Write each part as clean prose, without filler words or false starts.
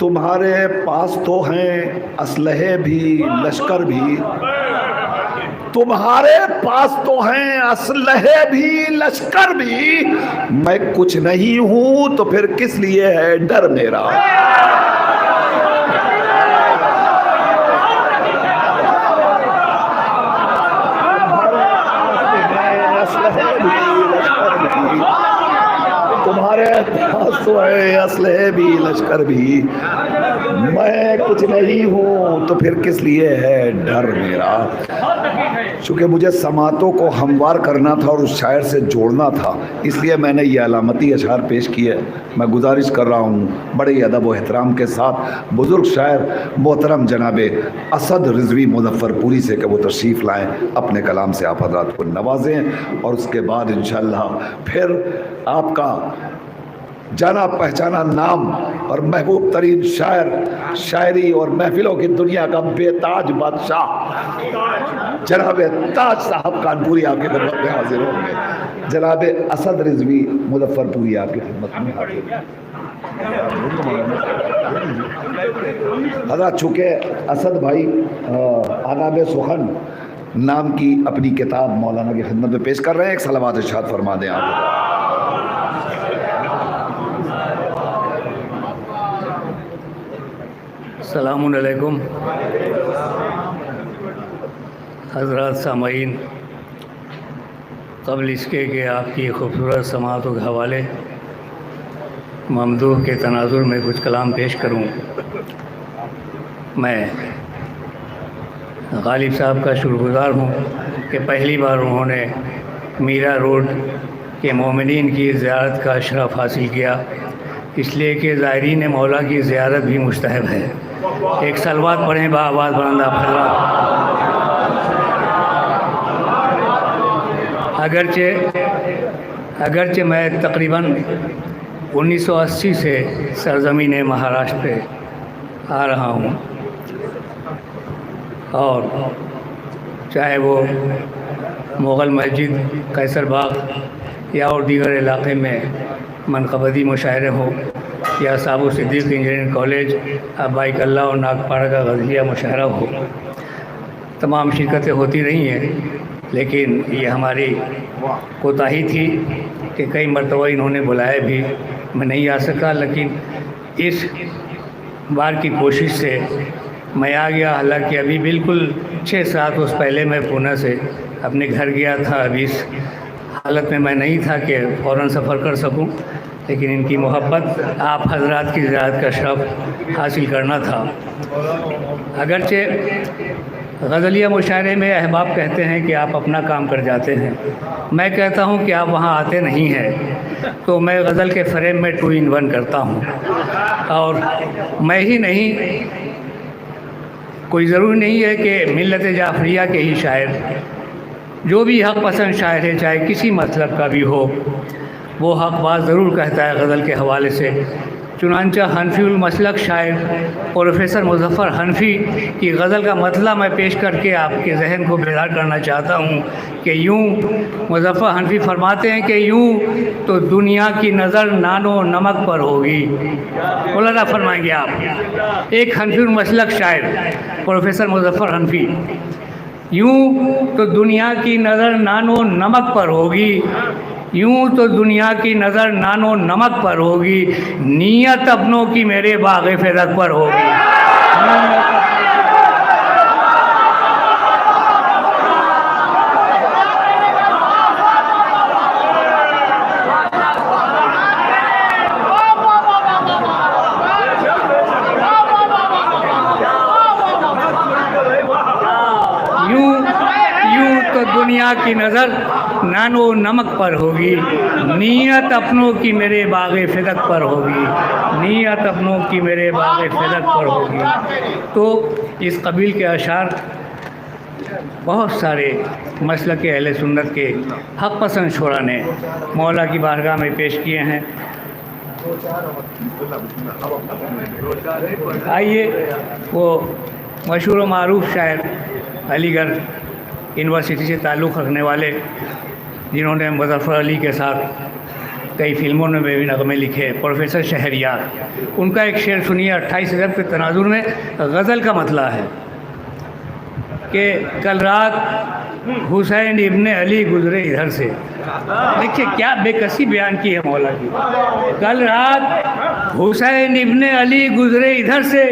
تمہارے پاس تو ہیں اسلحے بھی لشکر بھی، تمہارے پاس تو ہیں اسلحے بھی لشکر بھی، میں کچھ نہیں ہوں تو پھر کس لیے ہے ڈر میرا؟ تمہارے پاس تو ہے اسلحے بھی لشکر بھی، میں کچھ نہیں ہوں تو پھر کس لیے ہے ڈر میرا؟ چونکہ مجھے سماعتوں کو ہموار کرنا تھا اور اس شاعر سے جوڑنا تھا، اس لیے میں نے یہ علامتی اشعار پیش کیے۔ میں گزارش کر رہا ہوں بڑے ادب و احترام کے ساتھ بزرگ شاعر محترم جناب اسد رضوی مظفر پوری سے کہ وہ تشریف لائیں، اپنے کلام سے آپ حضرات کو نوازیں، اور اس کے بعد انشاءاللہ پھر آپ کا جانا پہچانا نام اور محبوب ترین شاعر، شاعری اور محفلوں کی دنیا کا بے تاج بادشاہ جناب تاج صاحب کانپوری آپ کی خدمت میں حاضر ہوں گے۔ جناب اسد رضوی مظفر پوری آپ کی خدمت میں حاضر حضرات۔ چونکہ اسد بھائی آداب سخن نام کی اپنی کتاب مولانا کی خدمت میں پیش کر رہے ہیں، ایک صلوات ارشاد فرما دیں آپ۔ السلام علیکم حضرات سامعین، قبل اس کے کہ آپ کی خوبصورت سماعتوں کے حوالے ممدوح کے تناظر میں کچھ کلام پیش کروں، میں غالب صاحب کا شکر گزار ہوں کہ پہلی بار انہوں نے میرا روڈ کے مومنین کی زیارت کا شرف حاصل کیا، اس لیے کہ زائرین مولا کی زیارت بھی مستحب ہے۔ ایک صلوات پڑھیں با آواز بلند آپ حضرات۔ اگرچہ میں تقریباً 1980 سے سرزمین مہاراشٹر پہ آ رہا ہوں، اور چاہے وہ مغل مسجد، قیصر باغ یا اور دیگر علاقے میں منقبتی مشاعرے ہوں، یا صابو صدیق انجینئرنگ کالج، ابائی کلہ اور ناگپاڑا کا غزلیہ مشاعرہ ہو، تمام شرکتیں ہوتی رہی ہیں، لیکن یہ ہماری کوتاہی تھی کہ کئی مرتبہ انہوں نے بلائے بھی، میں نہیں آ سکا، لیکن اس بار کی کوشش سے میں آ گیا۔ حالانکہ ابھی بالکل 6-7 روز پہلے میں پونا سے اپنے گھر گیا تھا، ابھی اس حالت میں میں نہیں تھا کہ فوراً سفر کر سکوں، لیکن ان کی محبت، آپ حضرات کی زیارت کا شرف حاصل کرنا تھا۔ اگرچہ غزلیہ مشاعرے میں احباب کہتے ہیں کہ آپ اپنا کام کر جاتے ہیں، میں کہتا ہوں کہ آپ وہاں آتے نہیں ہیں، تو میں غزل کے فریم میں 2 in 1 کرتا ہوں، اور میں ہی نہیں، کوئی ضروری نہیں ہے کہ ملت جعفریہ کے ہی شاعر، جو بھی حق پسند شاعر ہے، چاہے کسی مسلک کا بھی ہو، وہ حق بات ضرور کہتا ہے غزل کے حوالے سے۔ چنانچہ حنفی المسلک شاعر پروفیسر مظفر حنفی کی غزل کا مطلع میں پیش کر کے آپ کے ذہن کو بیدار کرنا چاہتا ہوں کہ یوں مظفر حنفی فرماتے ہیں کہ یوں تو دنیا کی نظر نان و نمک پر ہوگی۔ مولانا فرمائیں گے آپ، ایک حنفی المسلک شاعر پروفیسر مظفر حنفی، یوں تو دنیا کی نظر نان و نمک پر ہوگی، یوں تو دنیا کی نظر نان و نمک پر ہوگی، نیت اپنوں کی میرے باغ فدق پر ہوگی۔ یوں تو دنیا کی نظر نان و نمک پر ہوگی، نیت اپنوں کی میرے باغ فدق پر ہوگی، نیت اپنوں کی میرے باغ فدق پر ہوگی۔ تو اس قبیل کے اشعار بہت سارے مسلک اہل سنت کے حق پسند شعراء نے مولا کی بارگاہ میں پیش کیے ہیں۔ آئیے وہ مشہور و معروف شاعر، علی گڑھ یونیورسٹی سے تعلق رکھنے والے، جنہوں نے مظفر علی کے ساتھ کئی فلموں میں بھی نغمے لکھے، پروفیسر شہریار، ان کا ایک شعر سنیے 28 ادب کے تناظر میں غزل کا مطلع ہے کہ کل رات حسین ابن علی گزرے ادھر سے. دیکھیے کیا بے کسی بیان کی ہے مولا کی. کل رات حسین ابن علی گزرے ادھر سے،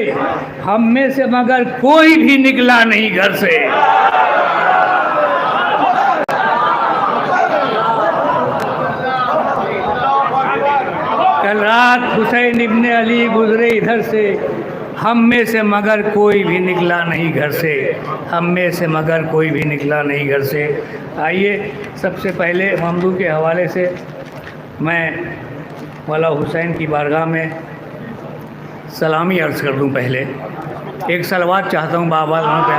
ہم میں سے مگر کوئی بھی نکلا نہیں گھر سے. کل رات حسین ابن علی گزرے ادھر سے، ہم میں سے مگر کوئی بھی نکلا نہیں گھر سے. ہم میں سے مگر کوئی بھی نکلا نہیں گھر سے. آئیے سب سے پہلے ممدوح کے حوالے سے میں مولا حسین کی بارگاہ میں سلامی عرض کر دوں. پہلے ایک صلوات چاہتا ہوں بابا وہاں پہ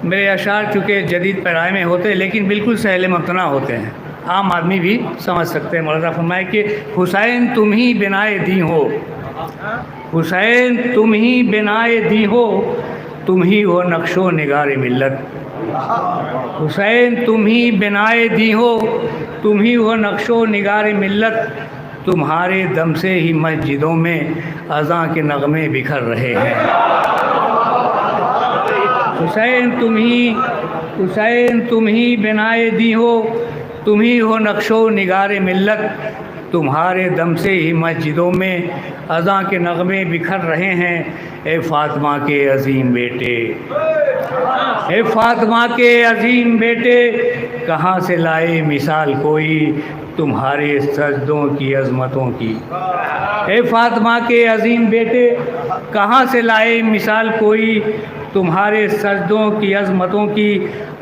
میرے اشعار چونکہ جدید پیرائے میں ہوتے لیکن بالکل سہل ممتنع ہوتے ہیں، عام آدمی بھی سمجھ سکتے ہیں. مولانا فرمائے کہ حسین تم ہی بنائے دی ہو، حسین تم ہی بنائے دی ہو، تم ہی ہو نقش و نگار ملت. حسین تم ہی بنائے دی ہو، تم ہی ہو نقش و نگار ملت. تمہارے دم سے ہی مسجدوں میں اذاں کے نغمے بکھر رہے ہیں. حسین تم ہی بنائے دی ہو، تم ہی ہو نقش و نگار ملت. تمہارے دم سے ہی مسجدوں میں اذاں کے نغمے بکھر رہے ہیں. اے فاطمہ کے عظیم بیٹے، اے فاطمہ کے عظیم بیٹے، کہاں سے لائے مثال کوئی تمہارے سجدوں کی عظمتوں کی. اے فاطمہ کے عظیم بیٹے، کہاں سے لائے مثال کوئی تمہارے سجدوں کی عظمتوں کی.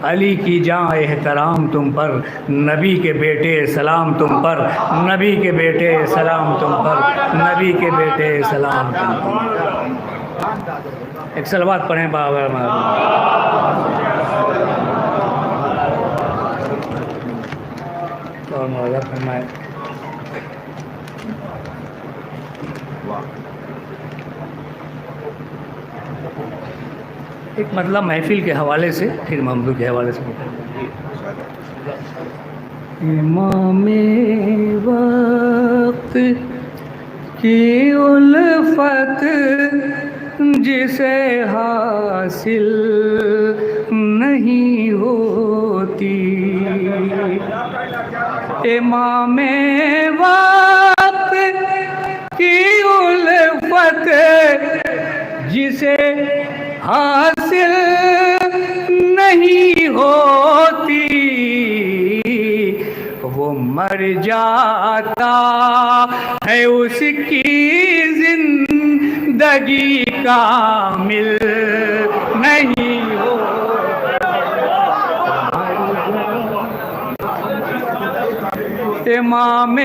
علی کی جاں احترام تم پر، نبی کے بیٹے سلام تم پر، نبی کے بیٹے سلام تم پر، نبی کے بیٹے سلام تم پر. ایک صلوات پڑھیں بابا. اور مولا فرمائے ایک مطلب محفل کے حوالے سے، پھر ممدوح کے حوالے سے. امام وقت کی الفت جسے حاصل نہیں ہوتی، امام وقت کی الفت جسے حاصل نہیں ہوتی، وہ مر جاتا ہے اس کی زندگی کامل نہیں ہوتی. امام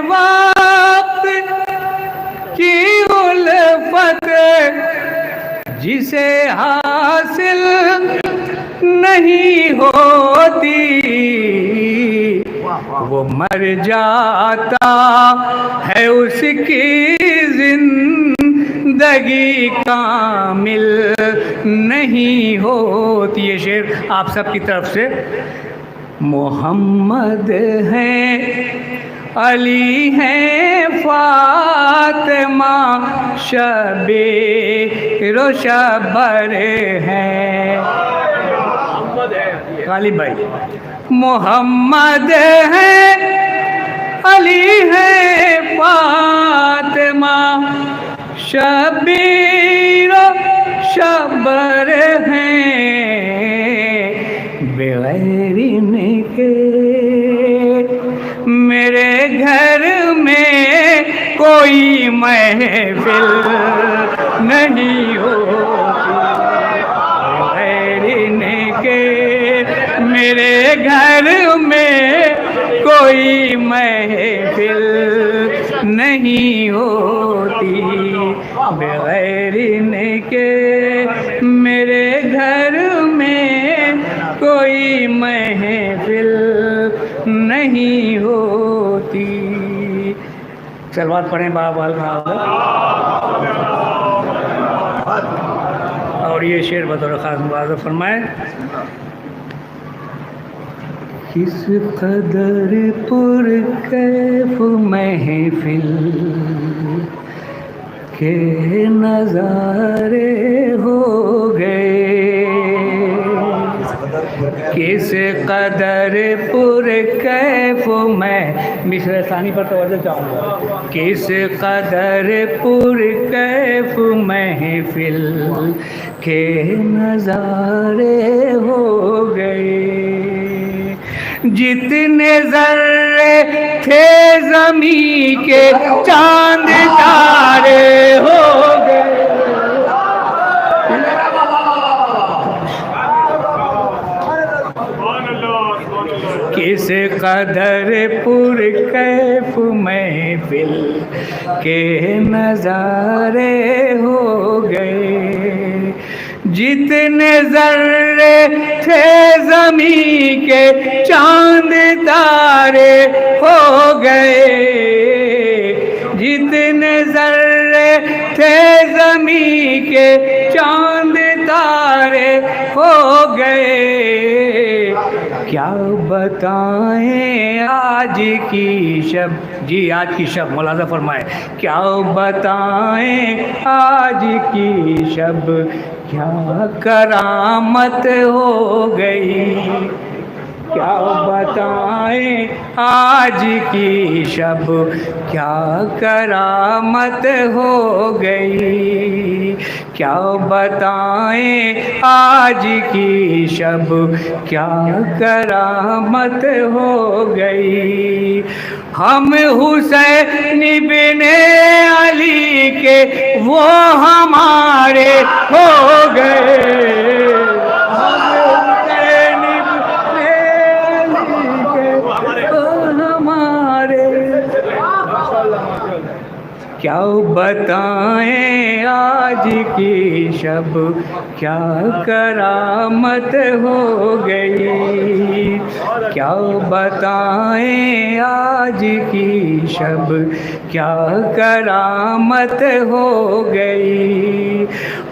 وقت کی الفت جسے حاصل نہیں ہوتی، وہ مر جاتا ہے اس کی زندگی کامل نہیں ہوتی. یہ شعر آپ سب کی طرف سے. محمد ہیں، علی ہیں، فاطمہ شبیر و شبر ہیں. غالب بھائی محمد ہیں، علی ہیں، فاطمہ شبیر و شبر ہیں. بغیر ان کے میرے گھر میں کوئی محفل نہیں ہوتی، بغیر ان کے میرے گھر میں کوئی محفل نہیں ہوتی، بغیر ان کے میرے گھر میں کوئی محفل نہیں ہوتی. صلوات پڑھیں بابا. اور یہ شعر بطور خاص ملاحظہ فرمائیں. کس قدر پر کیف محفل کے نظارے ہو گئے، کس قدر پر کیف میں مصرع ثانی پر توجہ چاہوں گا. کس قدر پر کیف محفل کے نظارے ہو گئے، جتنے ذرے تھے زمین کے چاند تارے ہو گئے. کس قدر پر کیف محفل کے نظارے ہو گئے، جتنے ذرے تھے زمین کے چاند تارے ہو گئے، جتنے ذرے تھے زمین کے چاند تارے ہو گئے. کیا بتائیں آج کی شب، جی آج کی شب ملاحظہ فرمائیں. کیا بتائیں آج کی شب کیا کرامت ہو گئی، کیا بتائیں آج کی شب کیا کرامت ہو گئی، کیا بتائیں آج کی شب کیا کرامت ہو گئی. ہم حسین بن علی کے وہ ہمارے ہو گئے، کیا بتائیں آج کی شب کیا کرامت ہو گئی، کیا بتائیں آج کی شب کیا کرامت ہو گئی.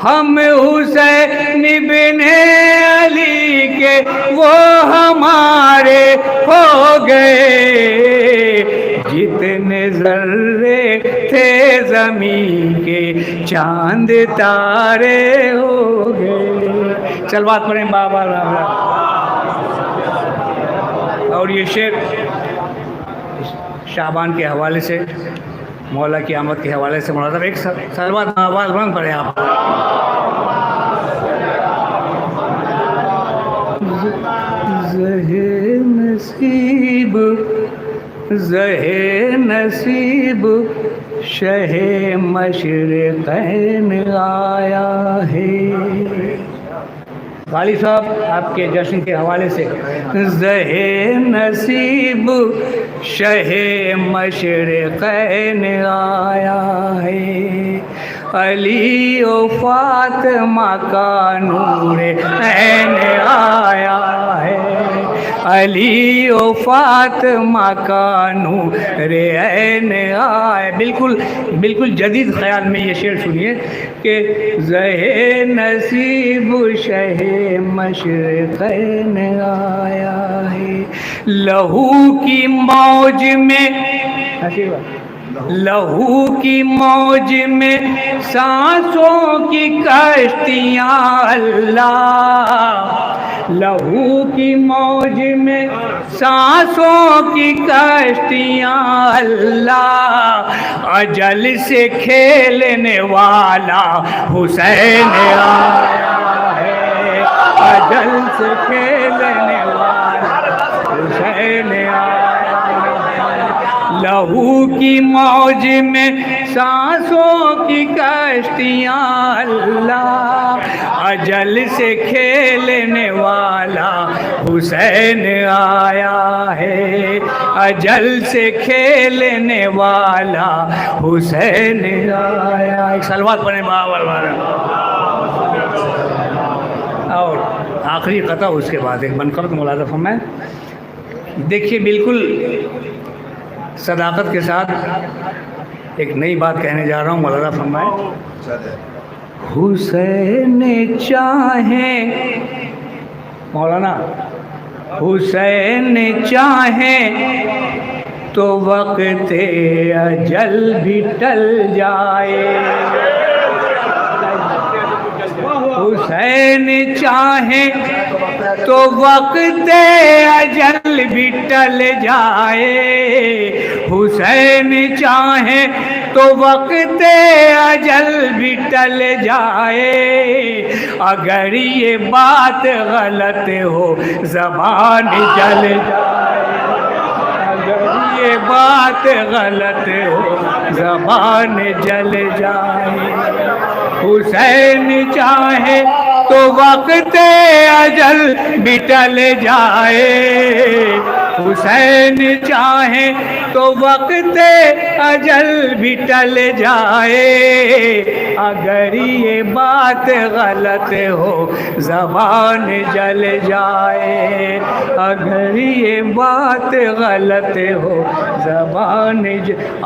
ہم حسین بن علی کے وہ ہمارے ہو گئے، جتنے ذرے تھے زمین کے چاند تارے ہو گئے. چل بات پڑھیں بابا رام. اور یہ شعر شعبان کے حوالے سے، مولا کی آمد کے حوالے سے ملاحظہ. ایک سلوات آواز بلند پڑھیں آپ. زہے نصیب زہے نصیب شہ مشرقین آیا ہے. غالب صاحب آپ کے جشن کے حوالے سے، زہے نصیب شہ مشرقین آیا ہے، علی و فاطمہ کا نور عین آیا ہے، علی و فاطمہ کا نور عین آیا. بالکل جدید خیال میں یہ شعر سنیے کہ زہے نصیب شہ مشرقین آیا ہے، لہو کی موج میں لہو کی موج میں سانسوں کی کشتیاں اللہ، لہو کی موج میں سانسوں کی کشتیاں اللہ، اجل سے کھیلنے والا حسین آیا ہے، اجل سے کھیلنے والا حسین آیا ہے. لہو کی موج میں سانسوں کی کشتیاں اللہ، اجل سے کھیلنے والا حسین آیا ہے، اجل سے کھیلنے والا حسین آیا. ایک سلوات پڑھیں باول والا. اور آخری قطع اس کے بعد ایک منقبت ملاحظہ فرمائیں. دیکھیے بالکل صداقت کے ساتھ ایک نئی بات کہنے جا رہا ہوں، ملاحظہ فرمائیں. حسین چاہیں مولانا حسین چاہیں تو وقت اجل بھی ٹل جائے، حسین چاہیں تو وقت اجل بھی ٹل جائے، حسین چاہیں تو وقت اجل بھی ٹل جائے، اگر یہ بات غلط ہو زبان جل جائے، اگر یہ بات غلط ہو زبان جل جائے، حسین چاہے تو وقت اجل بھی ٹل جائے، حسین چاہے تو وقت اجل بھی ٹل جائے، اگر یہ بات غلط ہو زبان جل جائے، اگر یہ بات غلط ہو زبان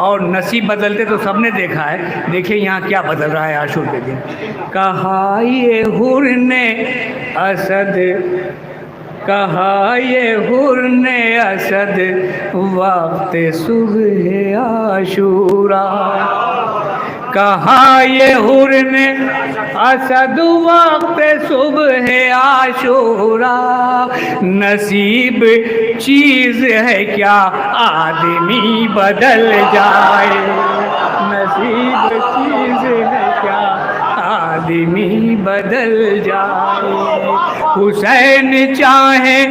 اور نصیب بدلتے تو سب نے دیکھا ہے، دیکھیں یہاں کیا بدل رہا ہے عاشور کے دن۔ کہا یہ حر نے اسد، کہا یہ حر نے اسد وقت صبح عاشورا، کہا یہ حر نے اسد وقت صبح عاشورا، نصیب چیز ہے کیا آدمی بدل جائے، نصیب چیز ہے کیا آدمی بدل جائے، حسین چاہے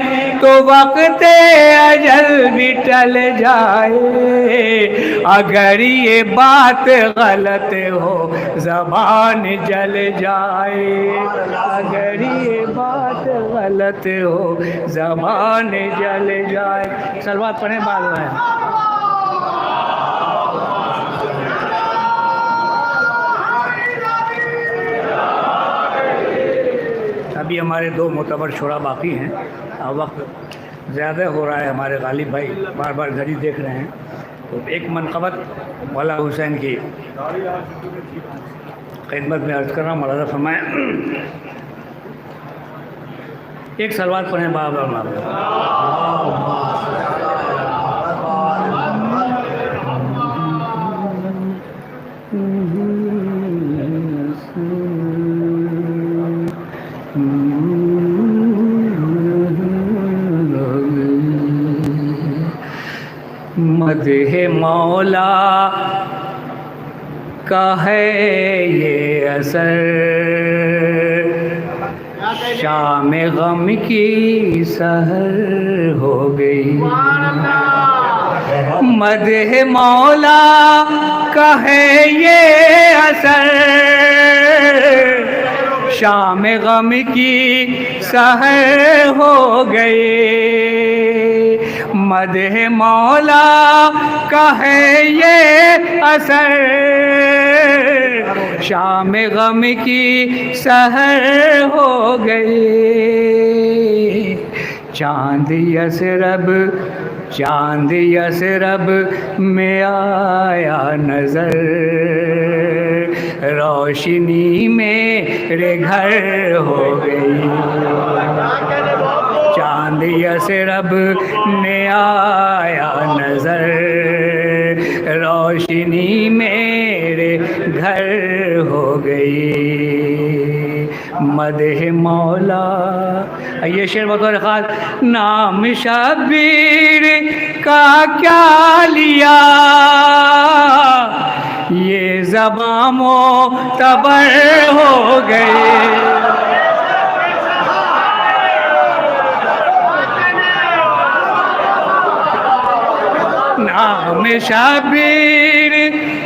تو وقت اجل بھی ٹل جائے، اگر یہ بات غلط ہو زبان جل جائے، اگر یہ بات غلط ہو زبان جل جائے۔ صلوات پڑھیں بعد میں۔ ابھی ہمارے دو معتبر شعراء باقی ہیں، وقت زیادہ ہو رہا ہے، ہمارے غالب بھائی بار بار گھڑی دیکھ رہے ہیں، تو ایک منقبت مولا حسین کی خدمت میں عرض کر رہا ہوں، مولانا فرمائیں ایک صلوات پڑھیں بابا مدح مولا کا ہے یہ اثر، شام غم کی سحر ہو گئی، مدح مولا کا ہے یہ اثر، شام غم کی سحر ہو گئی، مدح مولا کا ہے یہ اثر، شام غم کی سحر ہو گئی، چاند یثرب، چاند یثرب میں آیا نظر، روشنی میرے گھر ہو گئی، چاند یثرب میں آیا نظر، روشنی میرے گھر ہو گئی، مدح مولا۔ یہ شعر بطور خاص، نام شبیر کا کیا لیا، یہ زباں معتبر ہو گئے، نام شبیر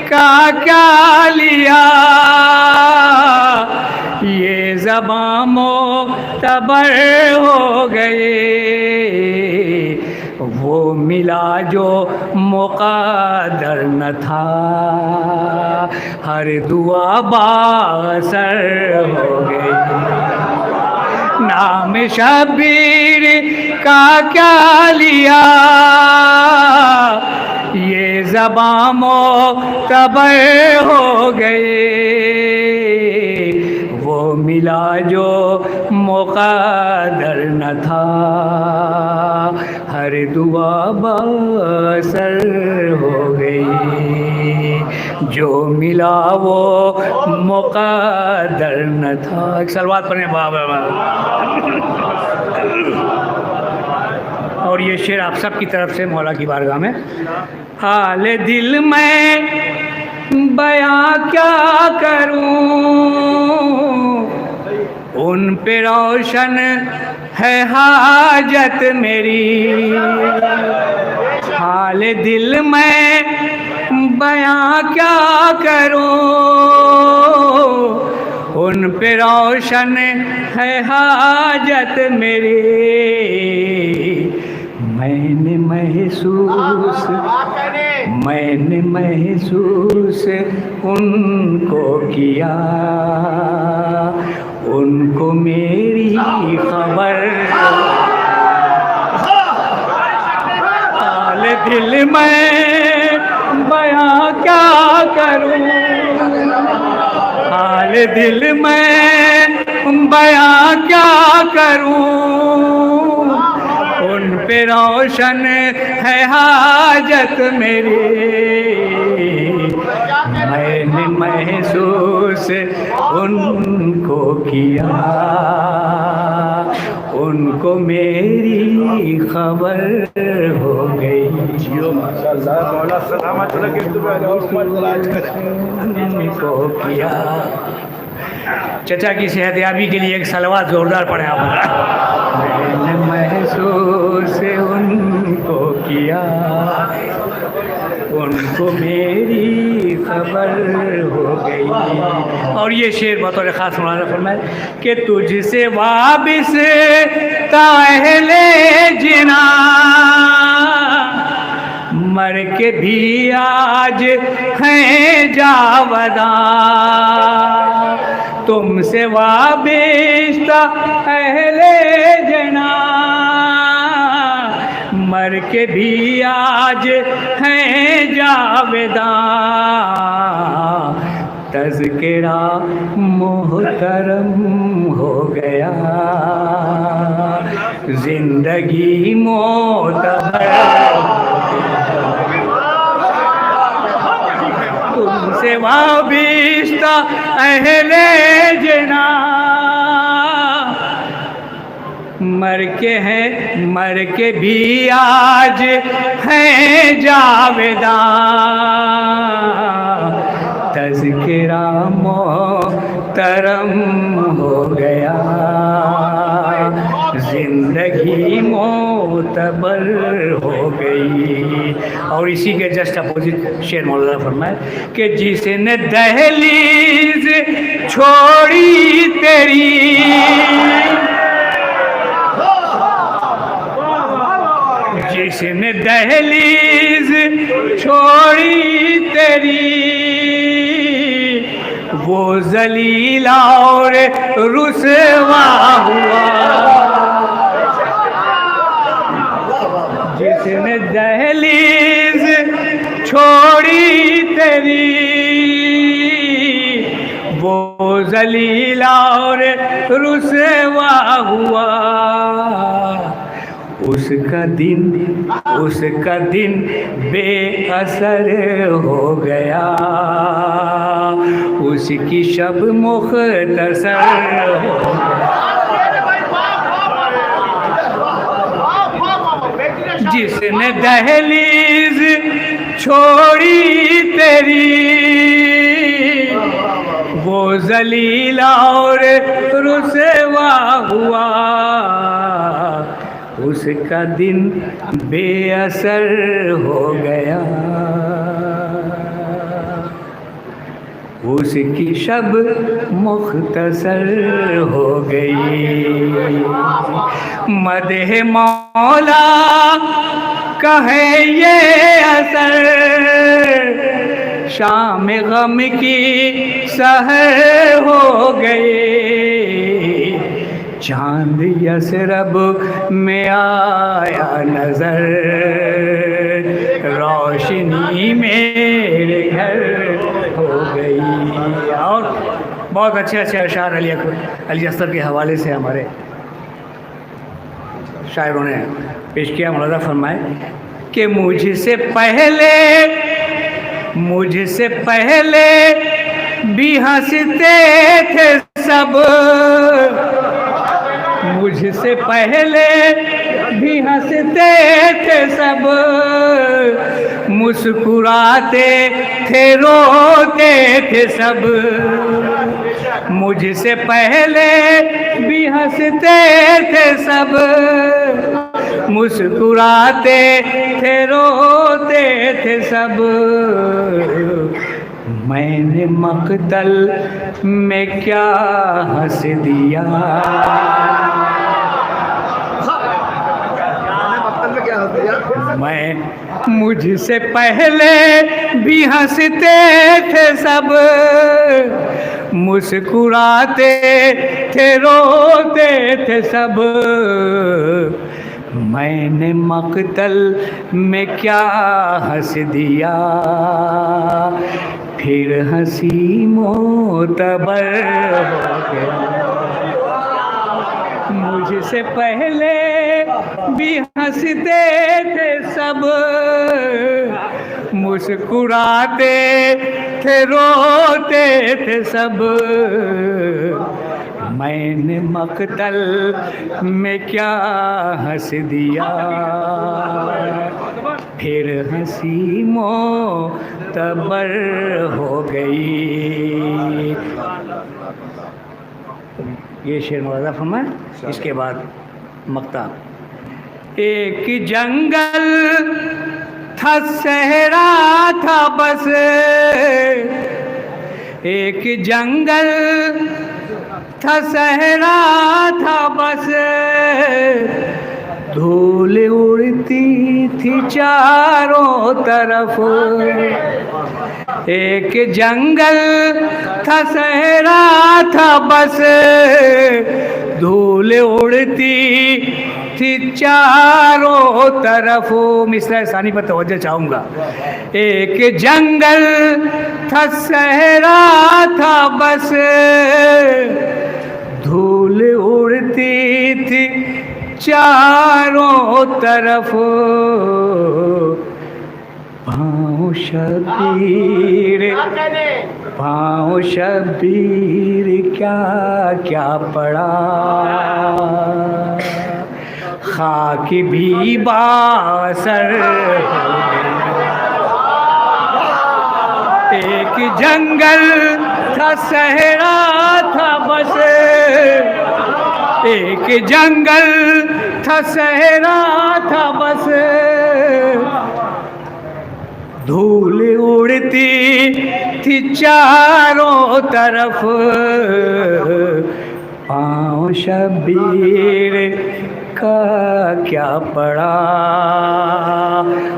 کا کیا لیا، یہ زباں معتبر ہو گئے، وہ ملا جو مقدر نہ تھا، ہر دعا باثر ہو گئی، نام شبیر کا کیا لیا، یہ زباں معتبر ہو گئے، ملا جو مقدر نہ تھا ہر دعا باثر ہو گئی، جو ملا وہ مقدر نہ تھا. ایک سلوات پڑھیں بابا. اور یہ شعر آپ سب کی طرف سے مولا کی بارگاہ میں. حال دل میں بیاں کیا کروں، ان پہ روشن ہے حاجت میری. حال دل میں بیاں کیا کروں، ان پہ روشن ہے حاجت میری. میں نے محسوس ان کو کیا، ان کو میری خبر. حال دل میں بیاں کیا کروں، حال دل میں بیاں کیا کروں، ان پہ روشن ہے حاجت میری. میں نے محسوس ان کو کیا، ان کو میری خبر ہو گئی. ان کو کیا. چچا کی صحت یابی کے لیے ایک صلوات زوردار پڑھیں آپ. میں نے محسوس ان کو کیا، ان کو میری خبر ہو گئی. اور یہ شعر بطور خاص مولانا فرمائے کہ تجھ سے وابستہ اہل جنا مر کے بھی آج ہیں جاوداں. تم سے وابستہ اہل جنا مر کے بھی آج ہیں جاوداں. تذکرہ محترم ہو گیا، زندگی معتبر. تم سے وابستہ اہل جنا مر کے بھی آج ہیں جاوداں. تذکرہ محترم ہو گیا، زندگی معتبر ہو گئی. اور اسی کے جسٹ اپوزٹ شعر مولانا فرمائے کہ جس نے دہلیز چھوڑی تیری، جس نے دہلیز چھوڑی تیری، وہ ذلیل اور رسوا ہوا. جس نے دہلیز چھوڑی تیری، وہ ذلیل اور رسوا ہوا. اس کا دن بے اثر ہو گیا، اس کی شب مختصر ہو گیا. جس نے دہلیز چھوڑی تیری، وہ ذلیل اور رسوا ہوا. اس کا دن بے اثر ہو گیا، اس کی شب مختصر ہو گئی. مدح مولا کا ہے یہ اثر، شام غم کی سحر ہو گئی. چاند یثرب میں آیا نظر، روشنی میرے گھر ہو گئی. اور بہت اچھے اچھے اشعار علی اصغر کے حوالے سے ہمارے شاعروں نے پیش کیا. ملاحظہ فرمائے کہ مجھ سے پہلے بھی ہنستے تھے سب، مجھ سے پہلے بھی ہنستے تھے سب، مسکراتے تھے روتے تھے سب، مجھ سے پہلے بھی ہنستے تھے سب، مسکراتے تھے روتے تھے سب، میں نے مقتل میں کیا ہنس دیا، میں مجھ سے پہلے بھی ہنستے تھے سب، مسکراتے تھے روتے تھے سب، میں نے مقتل میں کیا ہنس دیا، پھر ہنسی معتبر ہو گیا، مجھ سے پہلے بھی ہنستے تھے سب، مسکراتے تھے روتے تھے سب، میں نے مقتل میں کیا ہنس دیا، پھر ہنسی معتبر ہو گئی. یہ شعر ملاحظہ فرمائیں. اس کے بعد مقطع. ایک جنگل تھا صحرا تھا بس، ایک جنگل تھا صحرا تھا بس، دھول اڑتی تھی چاروں طرف، ایک جنگل تھا صحرا تھا بس، دھول اڑتی تھی چاروں طرف. مصرع ثانی پر توجہ چاہوں گا. ایک جنگل تھا صحرا تھا بس، دھول اڑتی تھی چاروں طرف، پاؤں شبیر کیا کیا پڑا، خاک بھی باثر. ایک جنگل تھا صحرا تھا بس، ایک جنگل تھا صحرا تھا بس، دھول اڑتی تھی چاروں طرف، پاؤں شبیر کا کیا پڑا،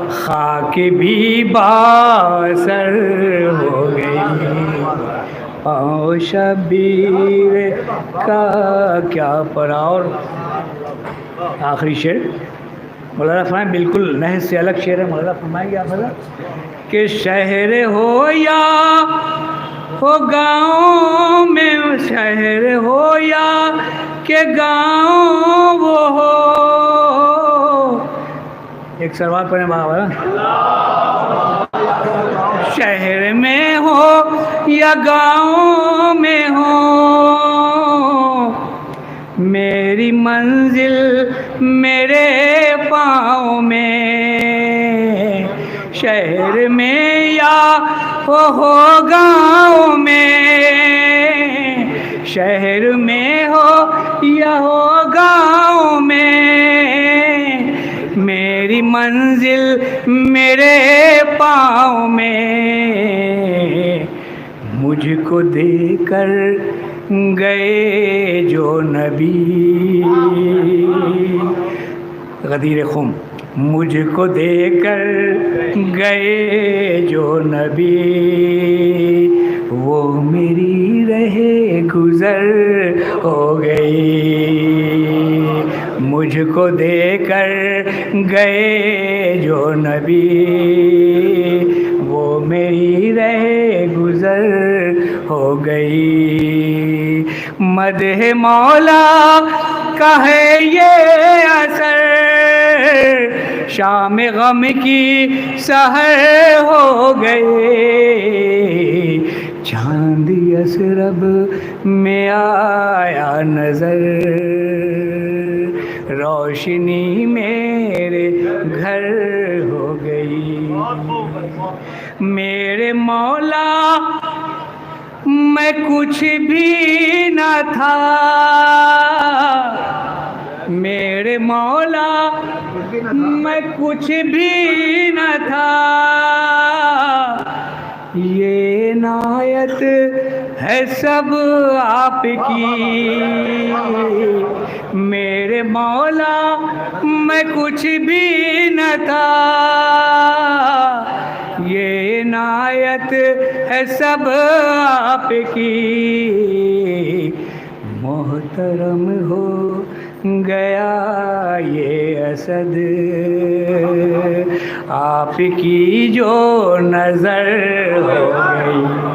خاک بھی باثر ہو گئی، پاؤں شبیر کا کیا پڑا. اور آخری شعر مولانا فرمائیں، بالکل نحس سے الگ شعر ہے. مولانا فرمائیں گے آپ حضرت کہ شہر ہو یا ہو گاؤں میں، شہر ہو یا کہ گاؤں وہ ہو، ایک سروات پڑھیں بابا. شہر میں ہو یا گاؤں میں ہو، میری منزل میرے پاؤں میں، شہر میں یا ہو گاؤں میں، شہر میں ہو یا ہو گاؤں میں، میری منزل میرے پاؤں میں، مجھ کو دے کر گئے جو نبی، غدیر خم، مجھ کو دے کر گئے جو نبی، وہ میری رہے گزر ہو گئی، مجھ کو دے کر گئے جو نبی، وہ میری رہے گزر ہو گئی. مدح مولا کا ہے یہ اثر، شام غم کی سحر ہو گئے، چاند یثرب میں آیا نظر، روشنی میرے گھر ہو گئی۔ میرے مولا میں کچھ بھی نہ تھا، میرے مولا میں کچھ بھی نہ تھا، یہ عنایت ہے سب آپ کی۔ میرے مولا میں کچھ بھی نہ تھا، یہ عنایت ہے سب آپ کی۔ محترم ہو گیا یہ اسد آپ کی جو نظر ہو گئی۔